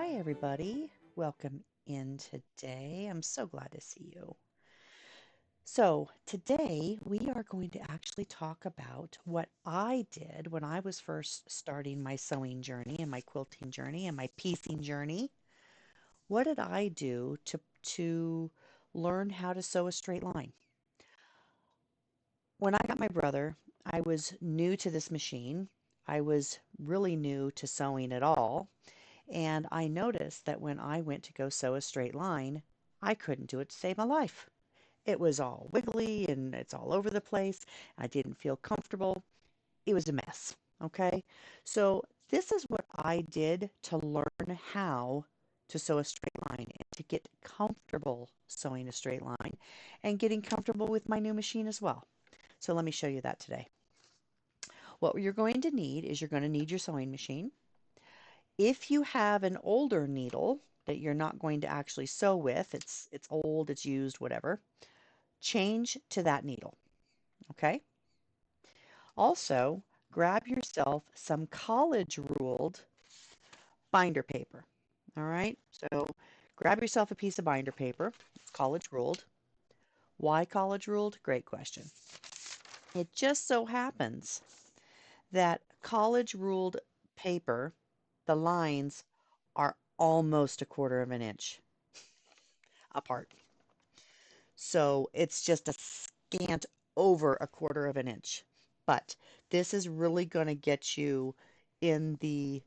Hi, everybody. Welcome in today. I'm so glad to see you. So, today we are going to actually talk about what I did when I was first starting my sewing journey and my quilting journey and my piecing journey. What did I do to learn how to sew a straight line? When I got my brother, I was new to this machine. I was really new to sewing at all. And I noticed that when I went to go sew a straight line, I couldn't do it to save my life. It was all wiggly and it's all over the place. I didn't feel comfortable. It was a mess. Okay. So, this is what I did to learn how to sew a straight line and to get comfortable sewing a straight line and getting comfortable with my new machine as well. So, let me show you that today. What you're going to need is you're going to need your sewing machine. If you have an older needle that you're not going to actually sew with, it's old, it's used, whatever, change to that needle, okay? Also, grab yourself some college ruled binder paper. All right? So, grab yourself a piece of binder paper. It's college ruled. Why college ruled? Great question. It just so happens that college ruled paper, the lines are almost a quarter of an inch apart. So it's just a scant over a quarter of an inch. But this is really going to get you in the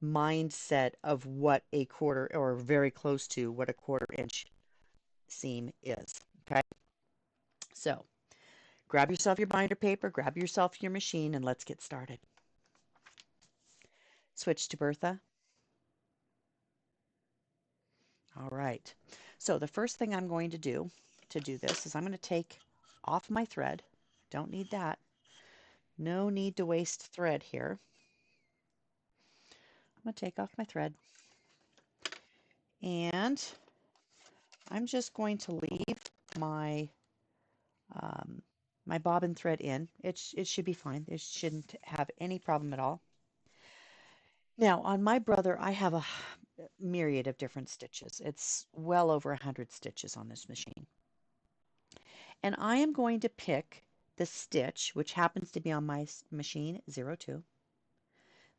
mindset of what a quarter or very close to what a quarter inch seam is. Okay. So grab yourself your binder paper, grab yourself your machine, and let's get started. Switch to Bertha. All right. So the first thing I'm going to do this is I'm going to take off my thread. Don't need that. No need to waste thread here. I'm going to take off my thread and I'm just going to leave my um, my bobbin thread in. It should be fine. It shouldn't have any problem at all. Now on my brother, I have a myriad of different stitches. It's well over 100 stitches on this machine. And I am going to pick the stitch, which happens to be on my machine 02,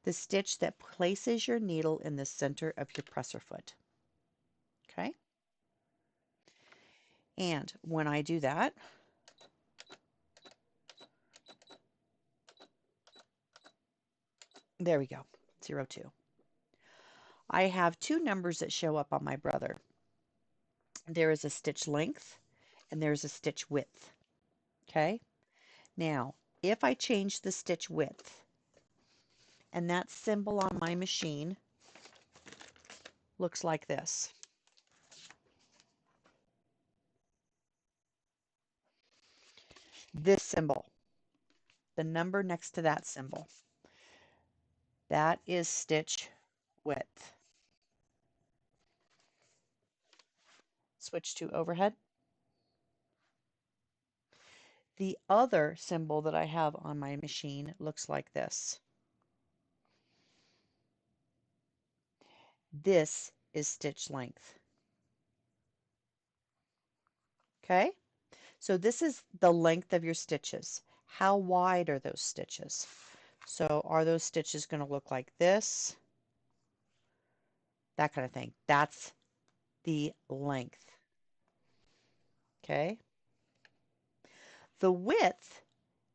the stitch that places your needle in the center of your presser foot. Okay? And when I do that, there we go, 02. I have two numbers that show up on my brother. There is a stitch length and there's a stitch width. Okay? Now, if I change the stitch width, and that symbol on my machine looks like this. This symbol, the number next to that symbol, that is stitch width. Switch to overhead. The other symbol that I have on my machine looks like this. This is stitch length. Okay? So this is the length of your stitches. How wide are those stitches? So are those stitches going to look like this? That kind of thing. That's the length. Okay? The width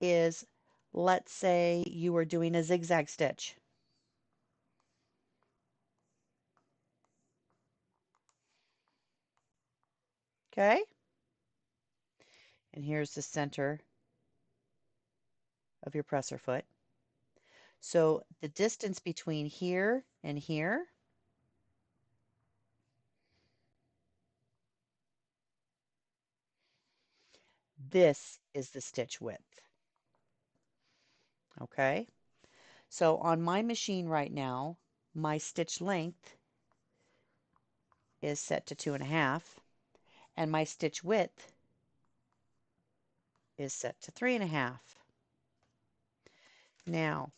is, let's say you were doing a zigzag stitch. Okay? And here's the center of your presser foot. So the distance between here and here, this is the stitch width. Okay? So on my machine right now, my stitch length is set to 2.5, and my stitch width is set to 3.5. Now,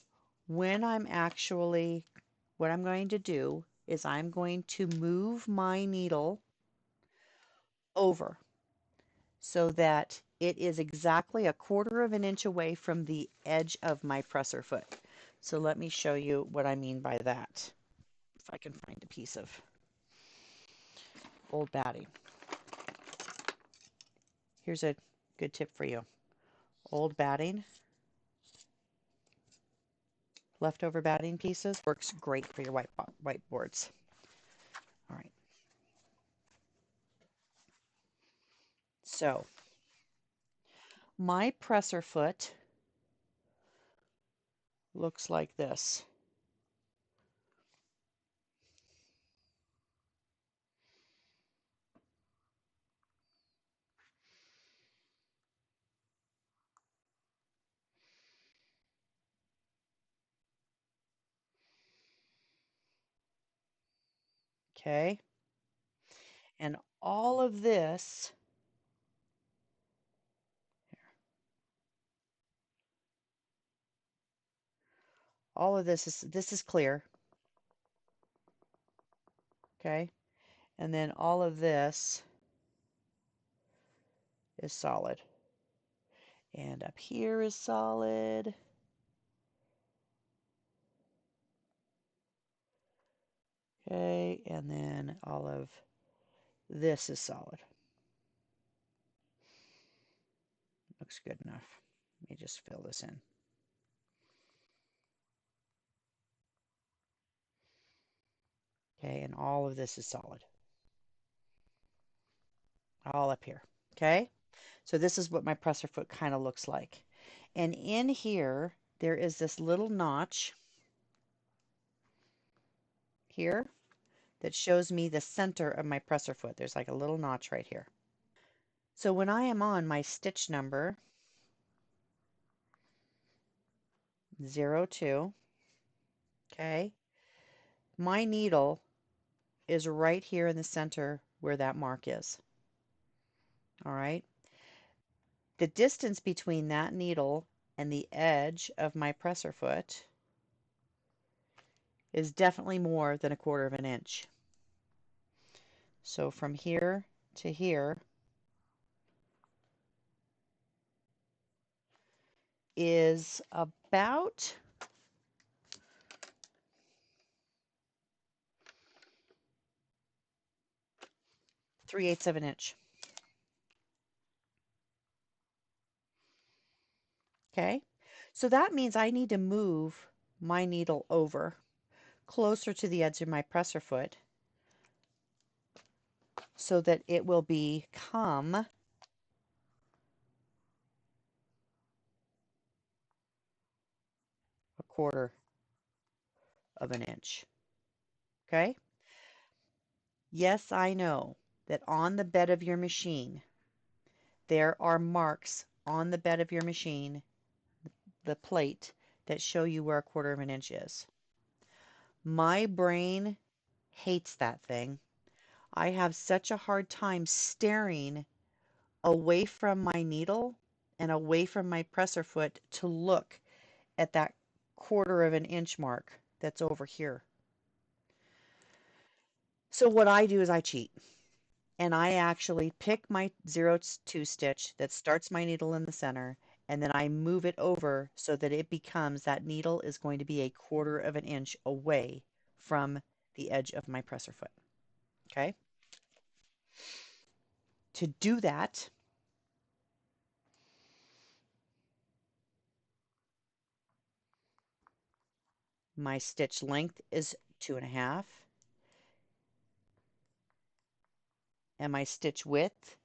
when I'm actually, what I'm going to do is I'm going to move my needle over so that it is exactly a quarter of an inch away from the edge of my presser foot. So let me show you what I mean by that. If I can find a piece of old batting. Here's a good tip for you. Old batting, leftover batting pieces, works great for your whiteboards. All right. So my presser foot looks like this. Okay. And all of this, this is clear. Okay. And then all of this is solid. And up here is solid. Okay. And then all of this is solid. Looks good enough. Let me just fill this in. Okay. And all of this is solid. All up here. Okay. So this is what my presser foot kind of looks like. And in here, there is this little notch here that shows me the center of my presser foot. There's like a little notch right here. So when I am on my stitch number 02, okay, my needle is right here in the center where that mark is. All right. The distance between that needle and the edge of my presser foot is definitely more than a quarter of an inch. So from here to here is about 3/8 of an inch. Okay, so that means I need to move my needle over closer to the edge of my presser foot so that it will become a quarter of an inch. Okay, yes, I know that on the bed of your machine, there are marks on the bed of your machine, the plate, that show you where a quarter of an inch is. My brain hates that thing. I have such a hard time staring away from my needle and away from my presser foot to look at that quarter of an inch mark that's over here. So what I do is I cheat and I actually pick my 02 stitch that starts my needle in the center and then I move it over so that it becomes that needle is going to be a quarter of an inch away from the edge of my presser foot. Okay? To do that, my stitch length is 2.5 and my stitch width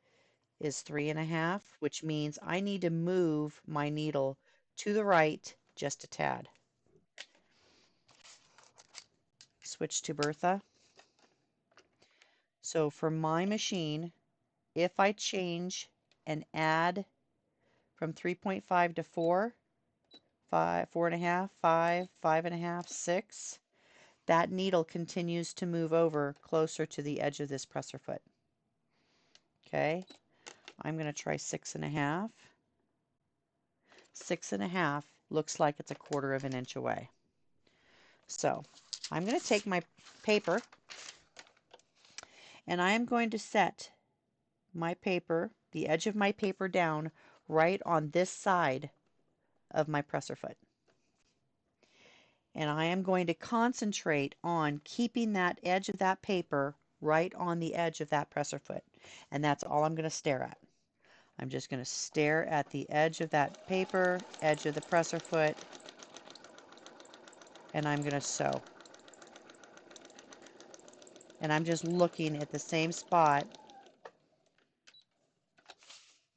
is 3.5, which means I need to move my needle to the right just a tad. Switch to Bertha. So for my machine, if I change and add from 3.5 to 4, 5, 4.5, 5, 5.5, 6, that needle continues to move over closer to the edge of this presser foot. Okay, I'm going to try 6.5. 6.5 looks like it's a quarter of an inch away. So I'm going to take my paper and I am going to set my paper, the edge of my paper down right on this side of my presser foot. And I am going to concentrate on keeping that edge of that paper right on the edge of that presser foot. And that's all I'm going to stare at. I'm just going to stare at the edge of that paper, edge of the presser foot, and I'm going to sew. And I'm just looking at the same spot.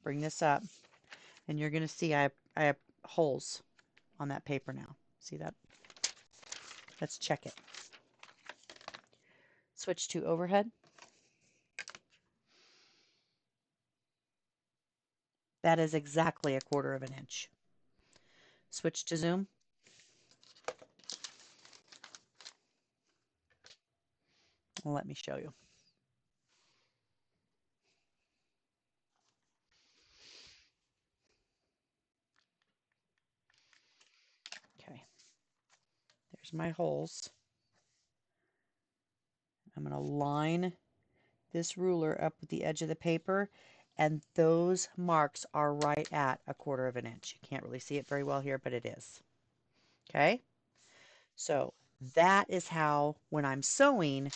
Bring this up, and you're going to see I have holes on that paper now. See that? Let's check it. Switch to overhead. That is exactly 1/4 of an inch. Switch to zoom. Well, let me show you. Okay, there's my holes. I'm going to line this ruler up with the edge of the paper, and those marks are right at 1/4 of an inch. You can't really see it very well here, but it is. Okay, so that is how, when I'm sewing,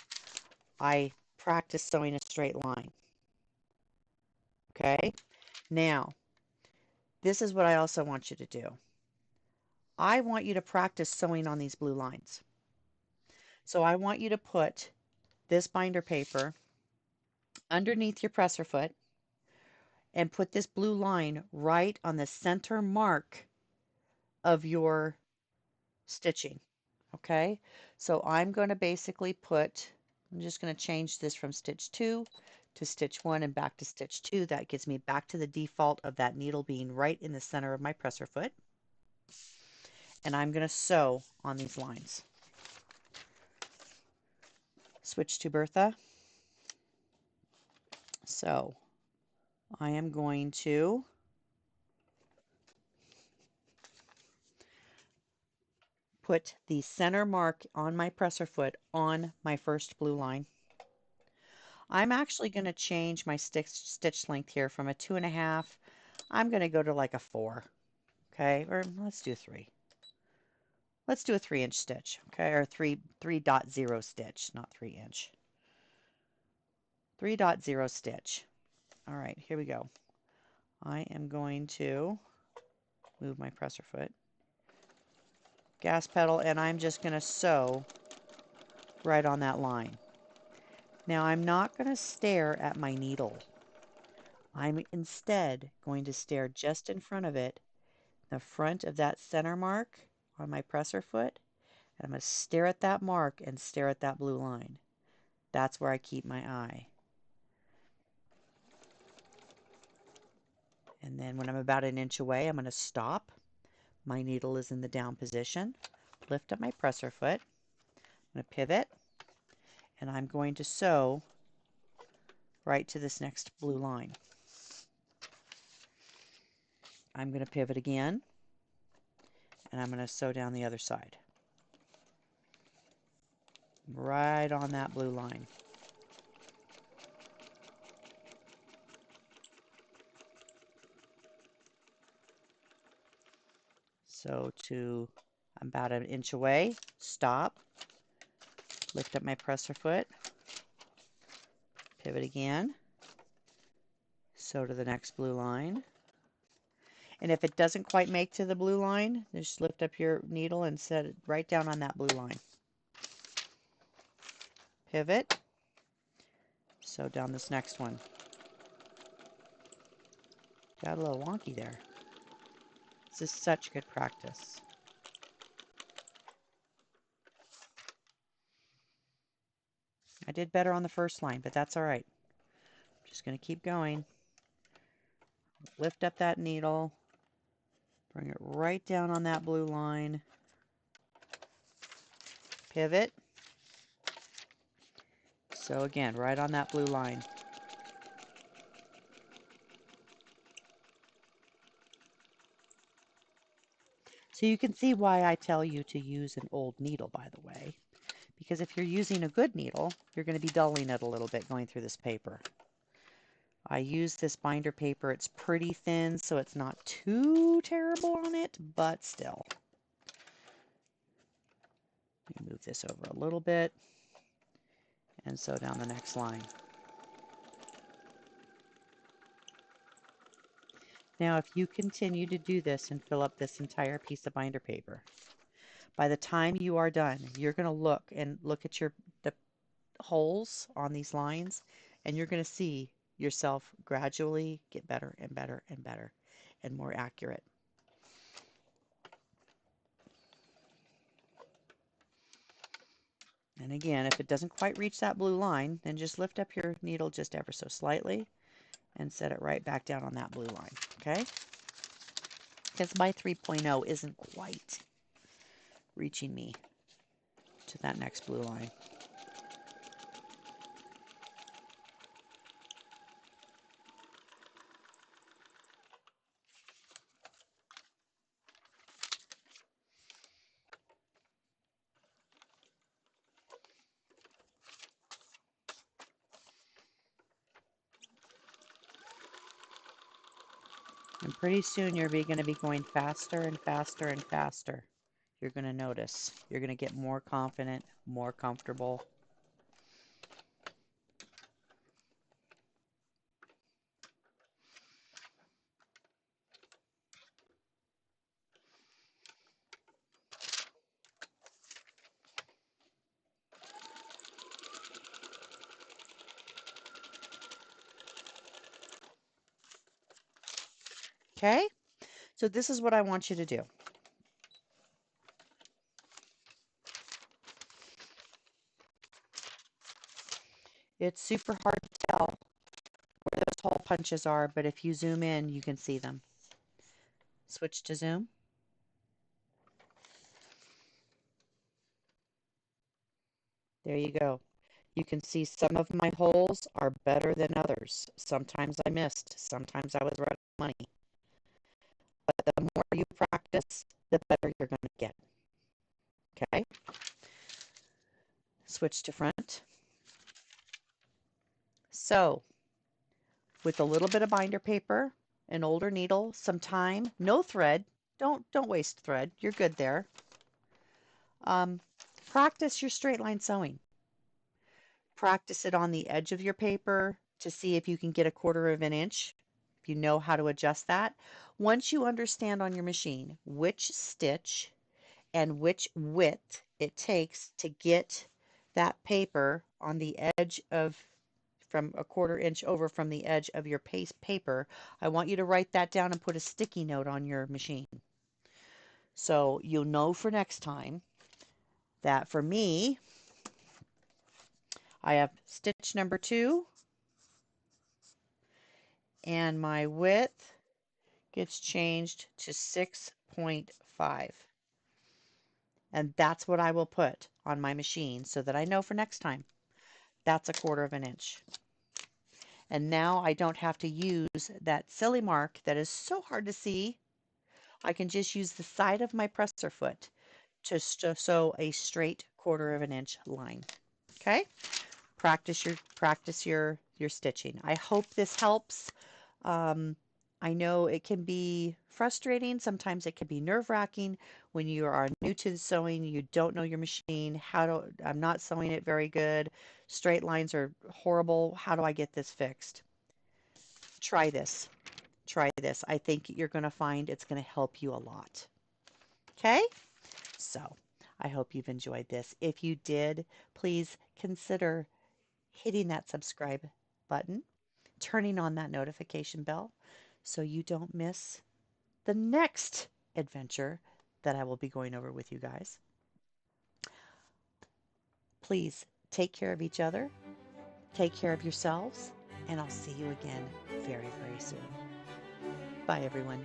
I practice sewing a straight line. Okay, now this is what I also want you to do. I want you to practice sewing on these blue lines. So I want you to put this binder paper underneath your presser foot and put this blue line right on the center mark of your stitching. Okay, so I'm going to basically I'm just going to change this from stitch 2 to stitch 1 and back to stitch 2. That gets me back to the default of that needle being right in the center of my presser foot. And I'm going to sew on these lines. Switch to Bertha. So I am going to put the center mark on my presser foot on my first blue line. I'm actually going to change my stitch length here from a 2.5. I'm going to go to like a 4. Okay, or let's do 3. Let's do a 3-inch stitch, okay, or 3.0 stitch, not 3-inch. 3.0 stitch. All right, here we go. I am going to move my presser foot, gas pedal, and I'm just going to sew right on that line. Now I'm not going to stare at my needle. I'm instead going to stare just in front of it, the front of that center mark on my presser foot, and I'm going to stare at that mark and stare at that blue line. That's where I keep my eye. And then when I'm about an inch away, I'm going to stop. My needle is in the down position. Lift up my presser foot. I'm going to pivot, and I'm going to sew right to this next blue line. I'm going to pivot again, and I'm going to sew down the other side. Right on that blue line. So I'm about an inch away, stop, lift up my presser foot, pivot again, sew to the next blue line. And if it doesn't quite make to the blue line, just lift up your needle and set it right down on that blue line. Pivot, sew down this next one. Got a little wonky there. This is such good practice. I did better on the first line, but that's all right. I'm just going to keep going. Lift up that needle, bring it right down on that blue line, pivot. So again, right on that blue line. So you can see why I tell you to use an old needle, by the way, because if you're using a good needle, you're going to be dulling it a little bit going through this paper. I use this binder paper. It's pretty thin, so it's not too terrible on it, but still. Let me move this over a little bit and sew down the next line. Now, if you continue to do this and fill up this entire piece of binder paper, by the time you are done, you're going to look at the holes on these lines, and you're going to see yourself gradually get better and better and better and more accurate. And again, if it doesn't quite reach that blue line, then just lift up your needle just ever so slightly and set it right back down on that blue line, okay? Because my 3.0 isn't quite reaching me to that next blue line. And pretty soon you're going to be going faster and faster and faster. You're going to notice. You're going to get more confident, more comfortable. Okay? So this is what I want you to do. It's super hard to tell where those hole punches are, but if you zoom in, you can see them. Switch to zoom. There you go. You can see some of my holes are better than others. Sometimes I missed. Sometimes I was right on money. But the more you practice, the better you're going to get. Okay? Switch to front. So, with a little bit of binder paper, an older needle, some time, no thread. Don't waste thread. You're good there. Practice your straight line sewing. Practice it on the edge of your paper to see if you can get 1/4 of an inch, if you know how to adjust that. Once you understand on your machine which stitch and which width it takes to get that paper on the edge of from 1/4 inch over from the edge of your paper, I want you to write that down and put a sticky note on your machine. So you'll know for next time that for me, I have stitch number 2 and my width gets changed to 6.5. And that's what I will put on my machine so that I know for next time. That's 1/4 of an inch. And now I don't have to use that silly mark that is so hard to see. I can just use the side of my presser foot to sew a straight 1/4 of an inch line. Okay? Practice your stitching. I hope this helps. I know it can be frustrating. Sometimes it can be nerve-wracking when you are new to sewing. You don't know your machine. I'm not sewing it very good. Straight lines are horrible. How do I get this fixed? Try this. Try this. I think you're going to find it's going to help you a lot. Okay? So I hope you've enjoyed this. If you did, please consider hitting that subscribe button, turning on that notification bell so you don't miss the next adventure that I will be going over with you guys. Please take care of each other, take care of yourselves, and I'll see you again very, very soon. Bye, everyone.